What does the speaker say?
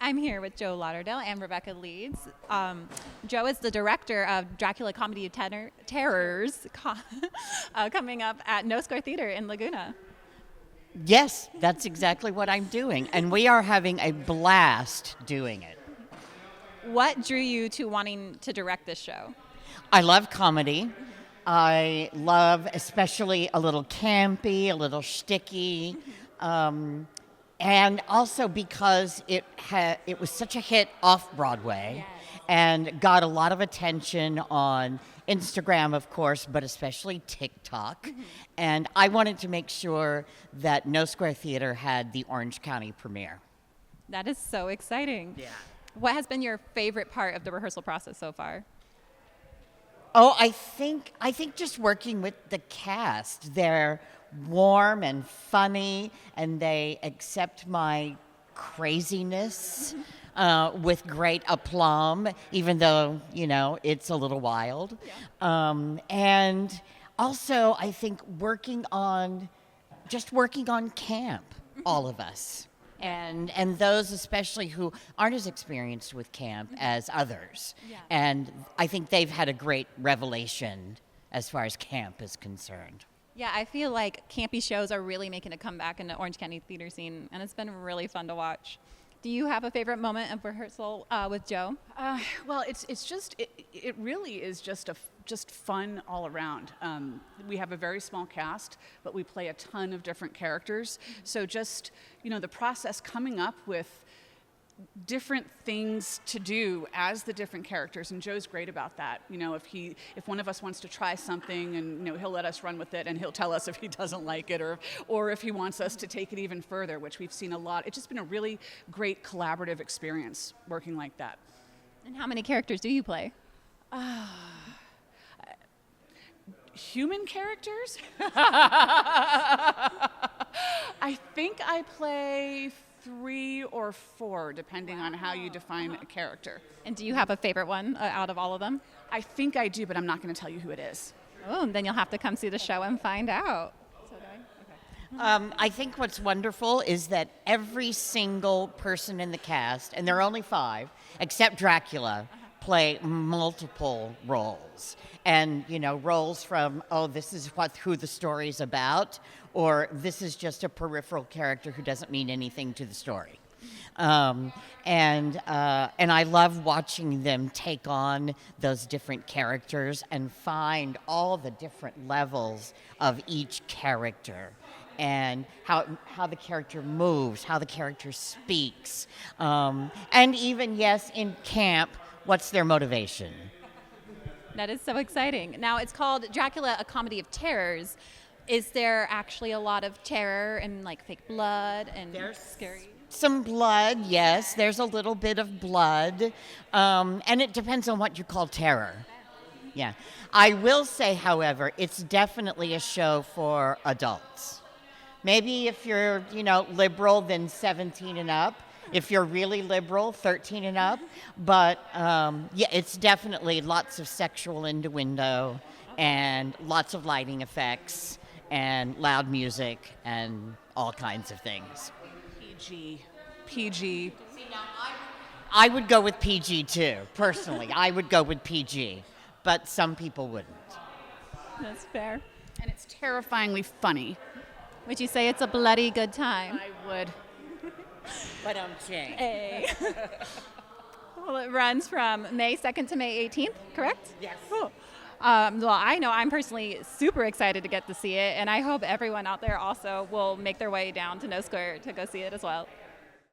I'm here with Joe Lauderdale and Rebecca Leeds. Joe is the director of Dracula Comedy of Terrors coming up at No Square Theater in Laguna. Yes, that's exactly what I'm doing. And we are having a blast doing it. What drew you to wanting to direct this show? I love comedy. I love especially a little campy, a little shticky. And also because it was such a hit off Broadway and got a lot of attention on Instagram, of course, but especially TikTok. And I wanted to make sure that No Square Theater had the Orange County premiere. That is so exciting. Yeah. What has been your favorite part of the rehearsal process so far? Oh, I think just working with the cast. They're warm and funny, and they accept my craziness with great aplomb, even though, it's a little wild. Yeah. And also, I think working on camp, all of us. And those especially who aren't as experienced with camp as others. Yeah. And I think they've had a great revelation as far as camp is concerned. Yeah, I feel like campy shows are really making a comeback in the Orange County theater scene, and it's been really fun to watch. Do you have a favorite moment of rehearsal with Joe? Well, it really is just fun all around. We have a very small cast, but we play a ton of different characters. So just, the process coming up with different things to do as the different characters, and Joe's great about that. If one of us wants to try something, and he'll let us run with it, and he'll tell us if he doesn't like it, or if he wants us to take it even further, which we've seen a lot. It's just been a really great collaborative experience working like that. And how many characters do you play? Human characters? I think I play 3 or 4, depending on how you define a character. And do you have a favorite one out of all of them? I think I do, but I'm not going to tell you who it is. Oh, then you'll have to come see the show and find out. So do I? Okay. I think what's wonderful is that every single person in the cast, and there are only 5, except Dracula, play multiple roles. And, roles from, this is who the story's about, or this is just a peripheral character who doesn't mean anything to the story. And I love watching them take on those different characters and find all the different levels of each character and how the character moves, how the character speaks. And even, yes, in camp, what's their motivation? That is so exciting. Now, it's called Dracula, a Comedy of Terrors. Is there actually a lot of terror and fake blood and scary? Some blood, yes. There's a little bit of blood. And it depends on what you call terror. Yeah. I will say, however, it's definitely a show for adults. Maybe if you're, liberal, then 17 and up. If you're really liberal, 13 and up. But, it's definitely lots of sexual innuendo and lots of lighting effects and loud music and all kinds of things. PG. See, now I would go with PG, too, personally. I would go with PG. But some people wouldn't. That's fair. And it's terrifyingly funny. Would you say it's a bloody good time? I would. But I'm saying. Hey. Well, it runs from May 2nd to May 18th, correct? Yes. Cool. Well, I know I'm personally super excited to get to see it, and I hope everyone out there also will make their way down to No Square to go see it as well.